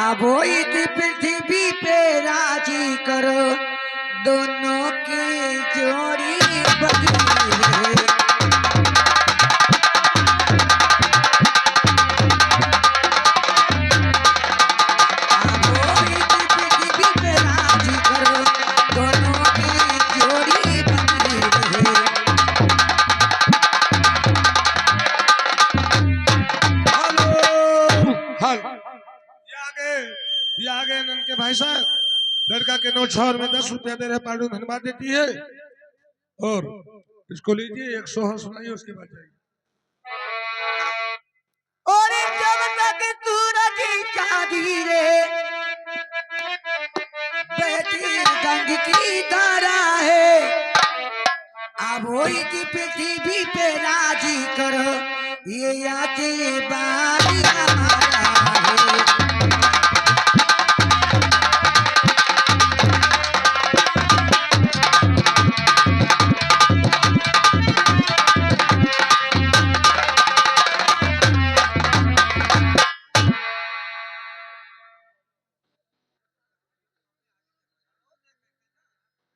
अब इस पृथ्वी पे राजी करो दोनों की जोड़ी बदली है। ये आगे नन के भाई साहब लड़का के नोट छावर में 10 रुपया दे रहे पार्टी धन्यवाद देती है और इसको लीजिए 100 सुनाइए उसके बाद जाइए। और जब तक सूरज चांदी रे बेटी गंग की तरह है अब वही की पृथ्वी पे राजी करो ये आते बारी हमारा है।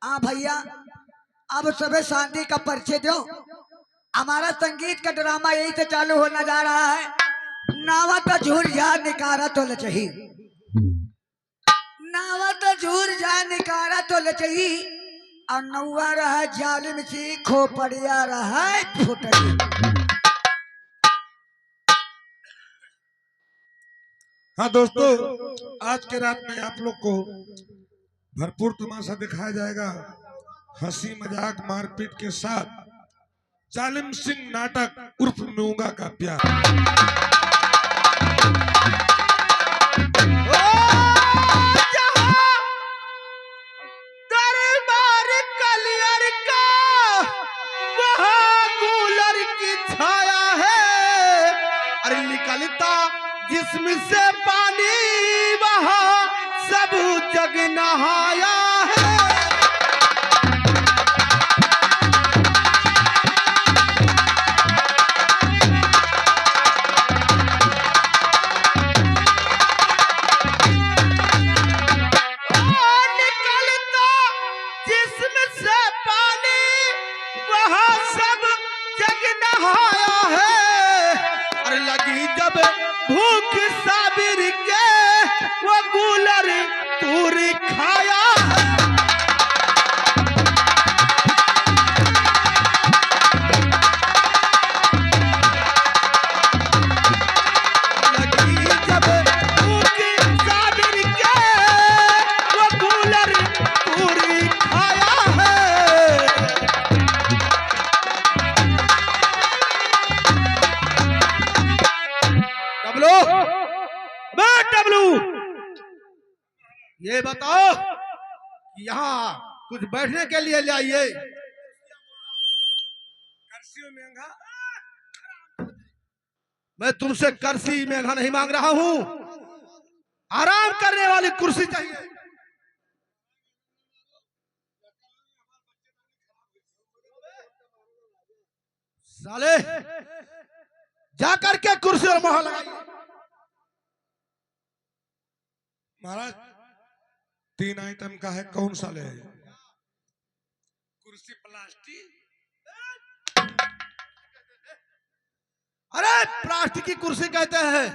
हाँ भैया अब सबे शांति का परिचय दो। हमारा संगीत का ड्रामा यही से चालू होना जा रहा है। नावा तो झूर जा निकारा तो लचही, नावा तो झूर जा निकारा तो लचही और नौवा रहा जालिम सी खोपड़िया रहा फुटही। हाँ दोस्तों, आज के रात में आप लोग को भरपूर तमाशा दिखाया जाएगा, हंसी मजाक मारपीट के साथ जालिम सिंह नाटक उर्फ मूंगा का प्यार। दरबार कलियर का वहाँ कूलर की छाया है, अरे निकलता जिस्म से पानी वहाँ सब जग नहाया है। निकलता जिस्म से पानी वहाँ सब जग नहाया है, और लगी जब भूख साबिर के वो कूलर पूरी खाया है। लगी जब भूख साबिर के वो कूलर पूरी खाया है। डब्लू बे डब्लू, ये बताओ कि यहाँ कुछ बैठने के लिए लाइए। मैं तुमसे कर्सी मेघा नहीं मांग रहा हूँ, आराम करने वाली कुर्सी चाहिए। साले जाकर के कुर्सी और मोहर लगाइए। महाराज 3 आइटम का है, कौन सा ले? कुर्सी प्लास्टिक? अरे प्लास्टिक की कुर्सी कहते हैं।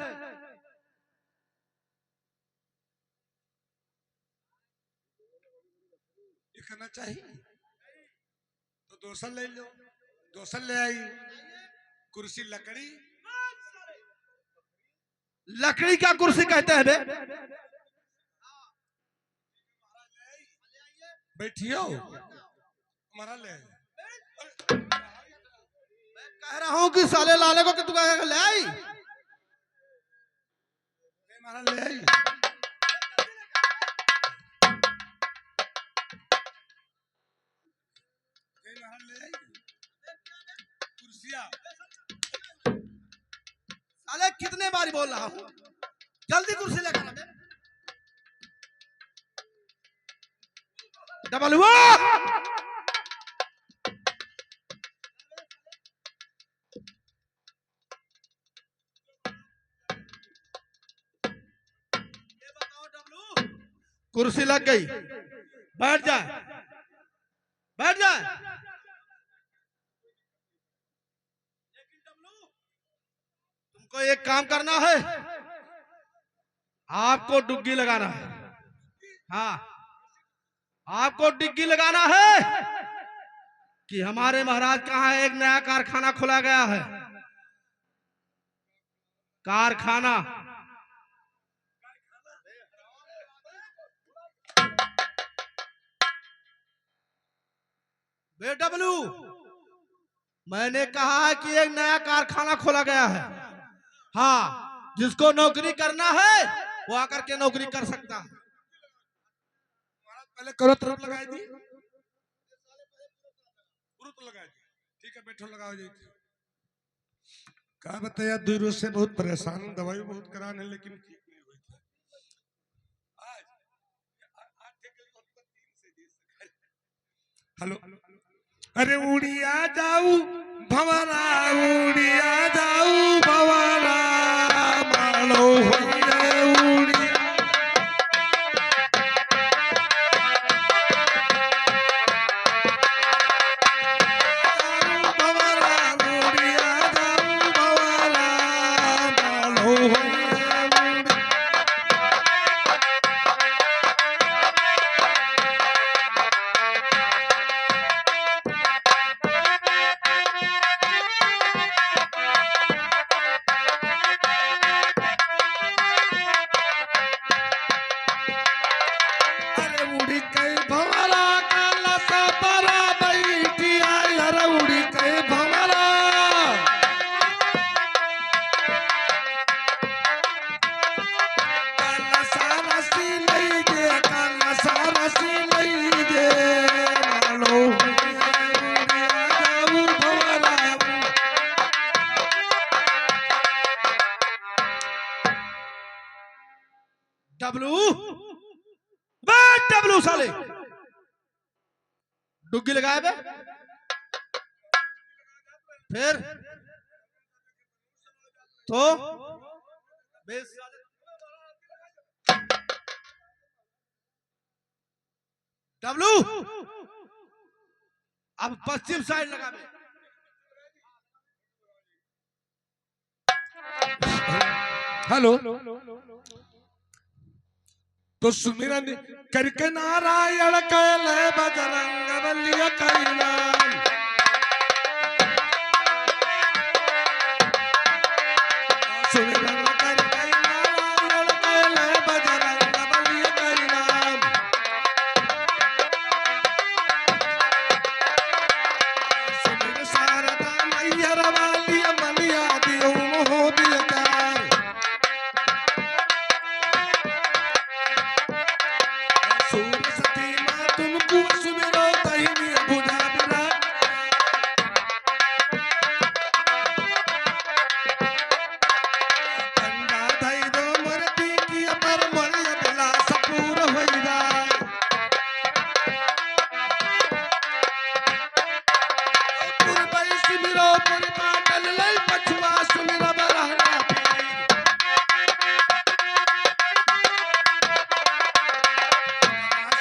ये करना चाहिए तो दोसर ले लो, दोसर ले आई। कुर्सी लकड़ी, लकड़ी का कुर्सी कहते हैं बे। बैठियो हमारा ले आई। कह रहा हूँ कि साले लाले को कि तू कहेगा ले आई। हमारा ले आई। साले कितने बार बोल रहा हूँ, जल्दी कुर्सी लेकर आ। डबल हुआ। कुर्सी लग गई, बैठ जाए, बैठ जाए। तुमको एक काम करना है, आपको डुग्गी लगाना है। हाँ, आपको डिग्गी लगाना है कि हमारे महाराज कहाँ एक नया कारखाना खोला गया है। कारखाना बेडब्लू, मैंने कहा है कि एक नया कारखाना खोला गया है। हाँ, जिसको नौकरी करना है वो आकर के नौकरी कर सकता है। पहले करो तरफ लगाई थी, तो लगाई थी। ठीक है, बैठो, लगाओ जी। क्या बताया, 2 रोज से बहुत परेशान हूँ, दवाई बहुत कराने लेकिन ठीक नहीं हुई थी। हेलो, अरे उड़िया जाऊ भंवरा, उड़िया जाऊ भंवरा, मानो होइए उड़िया। भंवरा, उड़िया जाऊ भंवरा, मानो होइए उड़िया। अरे उड़ी कई भंवरा काला सा परा बैठी आई, अरे उड़ी कई भंवरा। काला सारा सी लई गे, काला सारा सी लई गे, मानो उड़िया जाऊ भंवरा। डब्लू, बैठ डब्लू साले, डुग्गी लगाए बे। फिर तो डब्लू, अब पश्चिम साइड लगा बे। हेलो, तो सुमिरन करके नारायण कैले बजरंग बलिया कैलाल। सुमिरन करके नारायण कैले बजरंग बलिया कैलाल। सुमिर शारदा मैहर वाली मलिया दियो मोह बियकार। सूरसती माँ तुमको सुमिरो तहिनी भुजा विराट। कंधा धई दो मोर पीठिया पर, मरिया बिलास पूर होई जाए। पुरबई सुमिरो पुर पाटल लई, पछुआ सुमिरो बरहना पीर।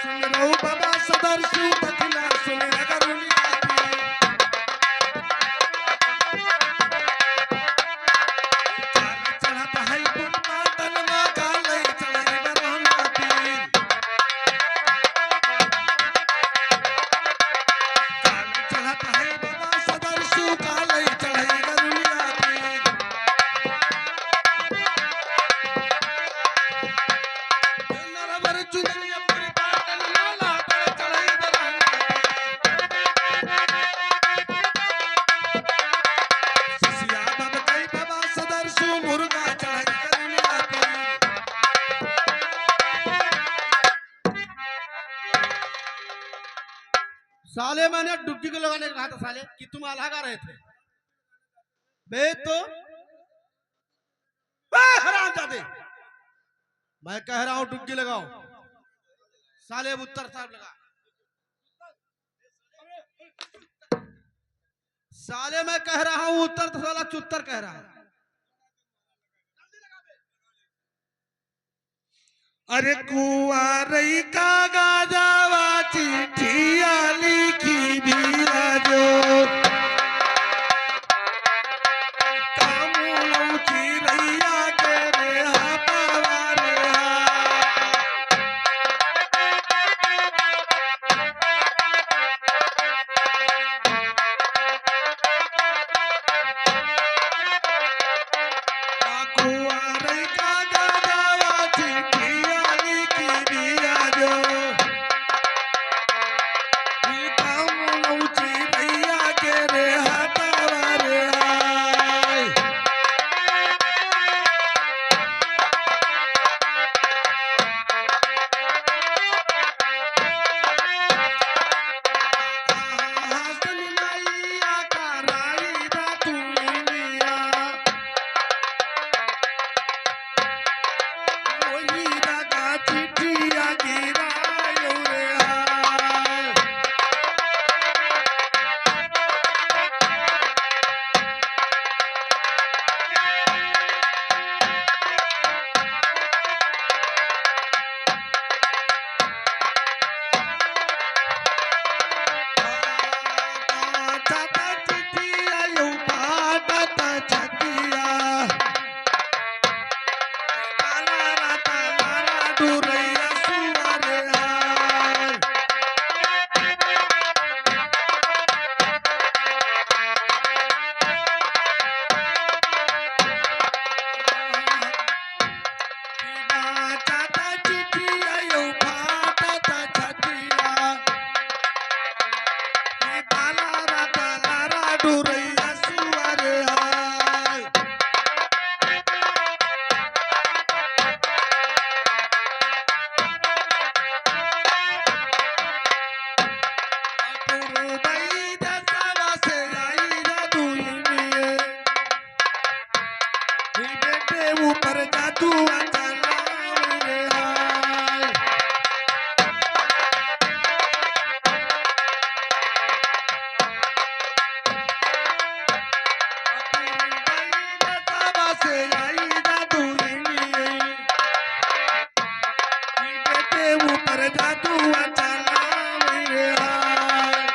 सुमिरो बाबा सदर्शु दक्षिणा सुमिर करुणिया पीर। काल चढ़त है पुर पाटल मा, काले चढ़ई बरहना पीर। काल चढ़त है बाबा सदर्शु, काले चढ़ई करुणिया पीर। नरवर चुनरिया पुर पाटल माला, पर चढ़ई बरहना पीर। सिसिया बब कई बाबा सदर्शु, मुर्गा चढ़ई करुणिया पीर। साले, मैंने डुग्गी को लगाने को कहा था साले, कि तुम अलगा रहे थे बे। तो बे हरामजादे, मैं कह रहा हूं डुग्गी लगाओ। साले अब उत्तर साहब लगा। साले मैं कह रहा हूं उत्तर, तो साला चुत्तर कह रहा है। अरे कुआरई का गाजावा चिट्ठिया लिखी बिया जो कामुलऊ चिरैया के रे हाथवा रे कुआरई का गाजावा चिट्ठिया लिखी बिया जो कामुलऊ चिरैया के रे हाथवा रे हसन मैया का राई दा तुमिया ओई दागा चिट्ठिया गिरायो रे हाय चाचा चिट्ठिया यू पाटा छतिया तालारा तालारा डुरैया सुवारे हाय चाचा चिट्ठिया यू पाटा छतिया तालारा तालारा डुरैया सुवारे हाय पुरुबई दसवा से आई ना दुनिये बेटे ऊपर जादू चला रे हाय दसवा से आई ना दुनिये बेटे ऊपर जादू चला रे हाय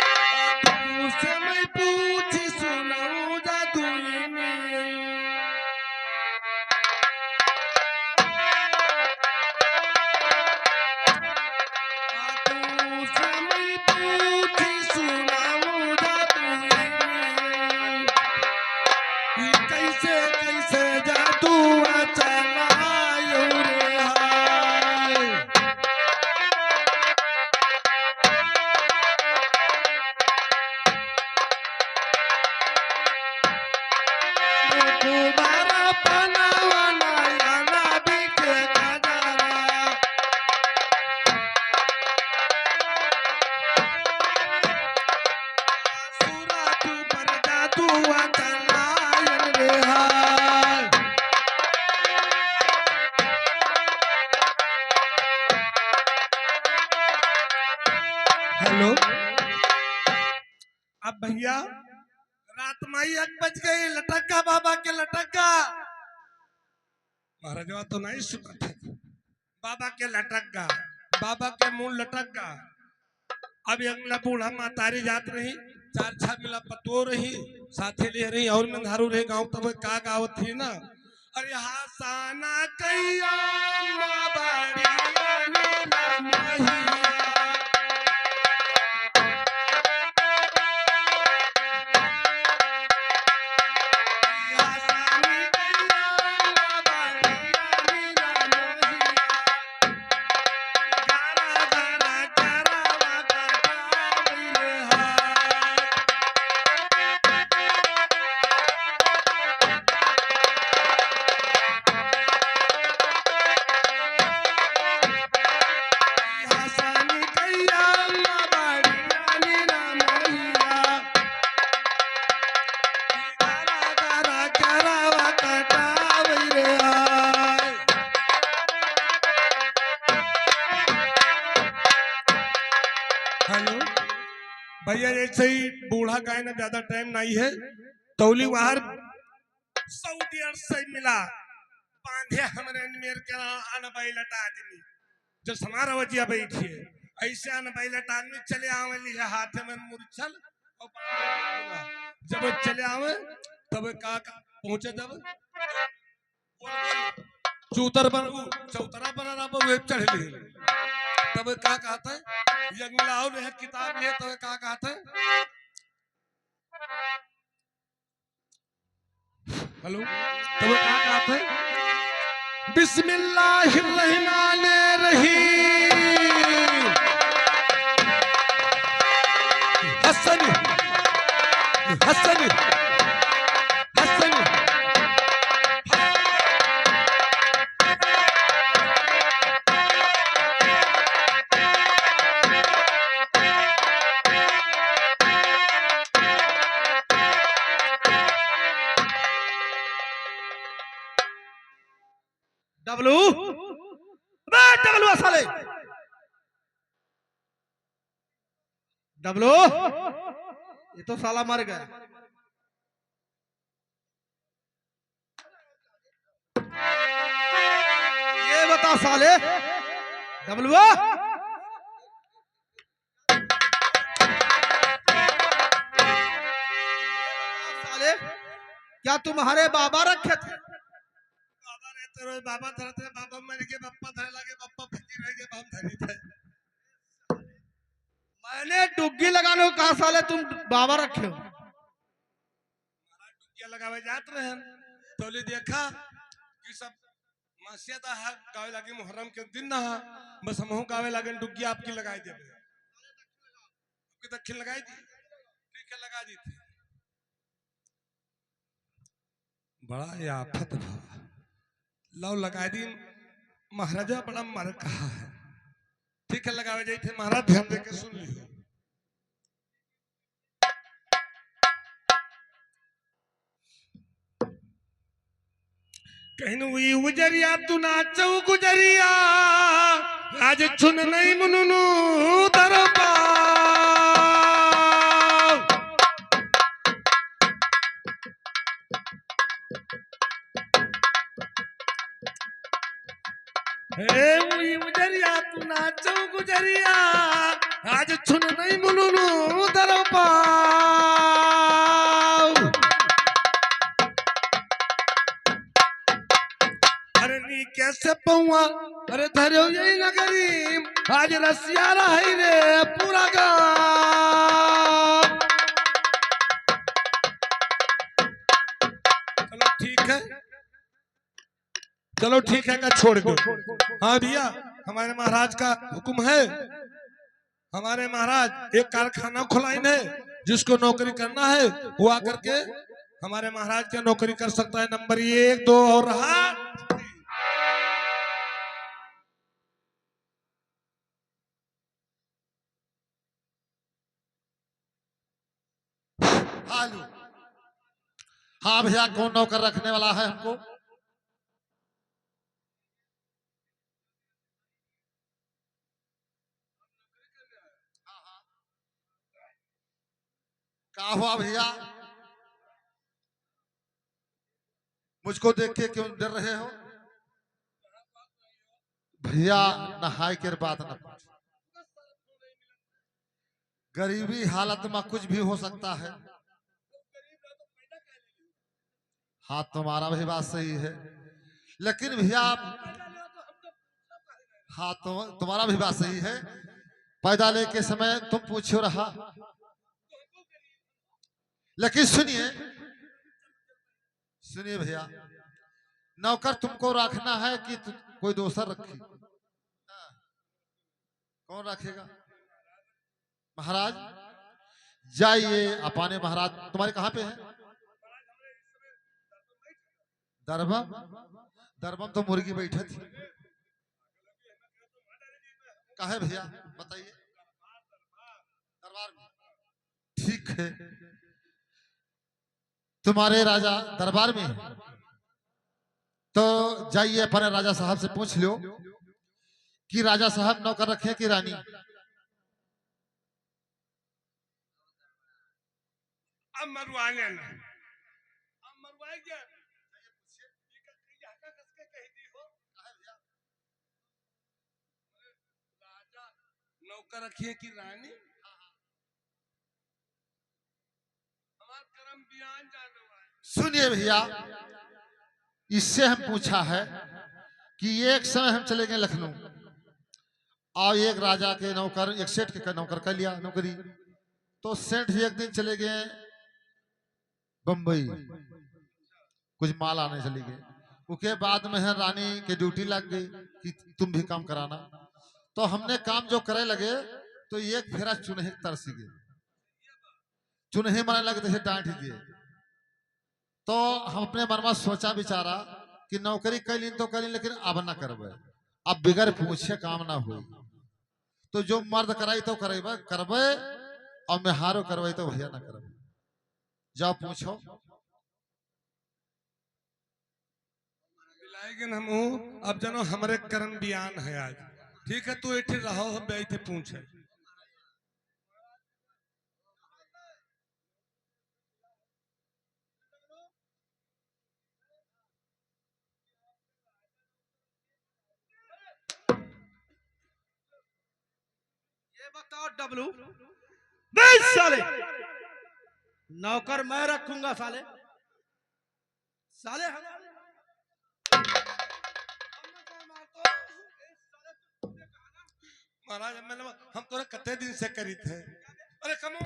तुझसे मैं पूछी सुनाऊं जादुई तुझसे मैं पूछी सुनाऊं जादुई कैसे कैसे जादू चलायो रे हाय दोबारा पनावा नयना बिके गजरा सूरत पर जादू चलायन रे हाय हेलो अब भैया रात माई 1 बज गई लटक्का बाबा के लटक्का महाराजवा तो नहीं सुना था बाबा के लटक्का बाबा के मुंह लटक्का अब अगला बूढ़ा मातारी जात रही 4-6 मिला पतो रही साथे ले रही और मंधारू रहे गांव तब का गावत थी ना अरे हासाना कैया माँ बाड़िया नीला माहिया हेलो भैया, ऐसे ही बूढ़ा का है ना, ज्यादा टाइम नहीं है। तौली बाहर सऊदी अरब से मिला, बांधे हमरे मेर के अनबाई लटा आदमी जो समारा वजिया बैठी है, ऐसे अनबाई लटा आदमी चले आवली है हाथ में मुरछल और बांधे जब वो चले आवे तब का पहुंचे, जब चौतर बन चौतरा बना वे चढ़ ली, तब का कहता है यज्ञ मिलाओ है किताब में, तब का कहता है हेलो, तब का कहता है बिस्मिल्लाहिर्रहमानिर्रहीम हसन हसन हसन। डब्लू, डब्लू साले, डब्लू ये तो साला मर गया। ये बता साले डब्लू, साले क्या तुम्हारे बाबा रखे थे? बाबा रहते रोज बाबा धरते बाबा मर के बप्पा धरे लगे, बप्पा फकीर रह के बाप धरी थे। मैंने डुग्गी लगाने को कहा साले, तुम बाबा रखे हो। डुग्गिया लगावे जात रहे हम, तोली देखा कि सब मस्जिद है गावे लगे, मुहर्रम के दिन ना बस हम गावे लगे डुग्गिया आपकी लगाई दे, आपकी दक्षिण लगाई दी, ठीक है लगा दी थी। बड़ा ये आफत भा लव लगा दी, महाराजा बड़ा मर कहा है, ठीक है लगावे जाए थे। महाराज ध्यान दे के सुन लियो, कहनुई उजरिया तू नाचो गुजरिया, आज छुन नहीं मुनुनु दरबा। हे उजरिया तू नाचो गुजरिया, आज छुन नहीं मुनुनु दरबा। अरे नी कैसे पहुआ, अरे धरो यही नगरी, आज रसिया रही रे पूरा गाँव। चलो ठीक है, चलो ठीक है का छोड़ दो। हाँ भैया, हमारे महाराज का हुक्म है, हमारे महाराज एक कारखाना खुलाइन है, जिसको नौकरी करना है वो आकर के हमारे महाराज क्या नौकरी कर सकता है। नंबर 1 2 और रहा। हालू, हाँ भैया, कौन नौकर रखने वाला है हमको? क्या हुआ भैया, मुझको देख के क्यों डर रहे हो? भैया नहाई के बात न पूछ, गरीबी हालत में कुछ भी हो सकता है। हाँ तुम्हारा भी बात सही है, लेकिन भैया हाँ तुम्हारा भी बात सही है। पैदा ले के समय तुम पूछो रहा, लेकिन सुनिए सुनिए भैया, नौकर तुमको रखना है कि कोई दूसर रखी? कौन रखेगा? महाराज जाइए अपने महाराज, तुम्हारे कहाँ पे है? दरबम, दरबम तो मुर्गी बैठे थी। कहे भैया बताइए? दरबार में, ठीक है। तुम्हारे राजा दरबार में है, तो जाइए अपने राजा साहब से पूछ लो कि राजा साहब नौकर रखे कि रानी। अब मरवा लेना, अब मरवाए क्या राजा नौकर रखिए कि रानी, हमारा कर्म बयान जाने वाला। सुनिए भैया, इससे हम पूछा है कि एक समय हम चले गए लखनऊ और एक राजा के नौकर, एक सेठ के नौकर कर लिया नौकरी। तो सेठ जी एक दिन चले गए बंबई, कुछ माल आने चले गए। उसके बाद में है रानी की ड्यूटी लग गई कि तुम भी काम कराना। तो हमने काम जो करे लगे तो एक फेरा चुनहे तरस गए, चुनहे मारने लगे तो डांट दिए। तो हम अपने मन में सोचा विचारा कि नौकरी कैली तो कैली, लेकिन अब ना करबे, अब बिगर पूछे काम ना हुई। तो जो मर्द कराई तो करेबे करबे, और मेहारो करवाई तो भैया ना करबे। जाओ पूछो। लेकिन हम अब जनो हमारे कर्म बयान है आज, ठीक है? तू इठे रहो, हम बैठे पूछे। ये बताओ डब्लू, नहीं साले, नौकर मैं रखूंगा साले, साले हम महाराज हम तोरे कते दिन से करी थे। अरे कमो,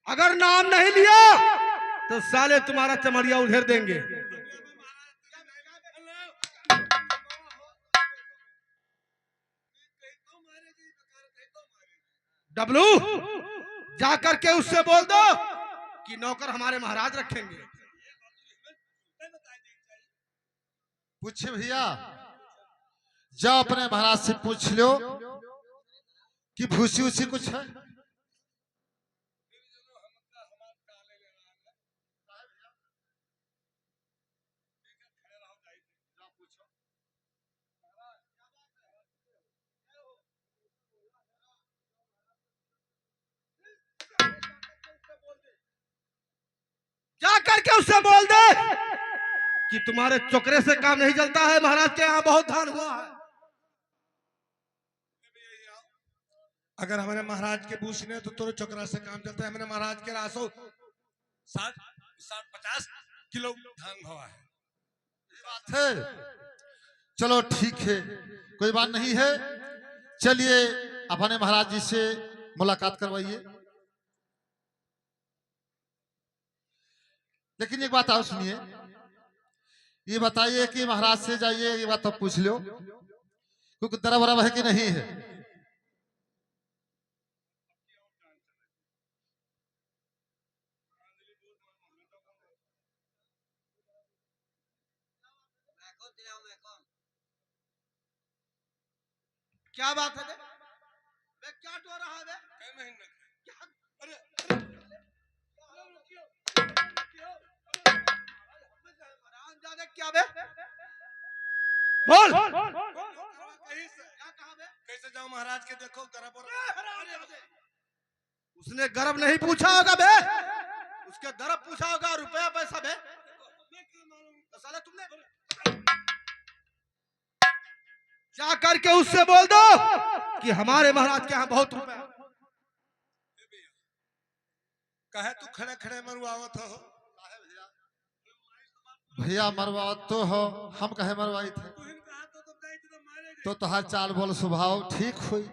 अगर नाम नहीं लिया तो साले तुम्हारा चमड़िया उधेर देंगे। डब्लू, जाकर के उससे बोल दो कि नौकर हमारे महाराज रखेंगे। पूछे भैया, जाओ अपने महाराज से पूछ लो कि भूसी उसी कुछ है। जाकर के उससे बोल दे कि तुम्हारे चोकरे से काम नहीं चलता है, महाराज के यहाँ बहुत धान हुआ है। अगर हमारे महाराज के बूझ ने तो तोरे चोकरा से काम चलता है। हमारे महाराज के रासो 50 किलो धान हुआ है। बात है, चलो ठीक है, कोई बात नहीं है। चलिए अपने महाराज जी से मुलाकात करवाइए। लेकिन एक बात और सुनिए, ये बताइए कि महाराज से जाइए, ये बात तो पूछ लो क्योंकि दरब वरब है कि नहीं है। क्या बात है बे? बे क्या टो रहा है बे? अरे क्या बे? बोल। कैसे जाओ महाराज के देखो गर्भ और उसने गर्भ नहीं पूछा होगा बे, उसके दरब पूछा होगा, रुपया पैसा बे। तो साले तुमने जा करके उससे बोल दो कि हमारे महाराज के यहाँ बहुत रुपया। कहे तू खड़े खड़े मरुआवत हो। भैया मरवावत तो हो, हम कहे मरवाई थे तो तुहार चाल बोल स्वभाव ठीक हुई।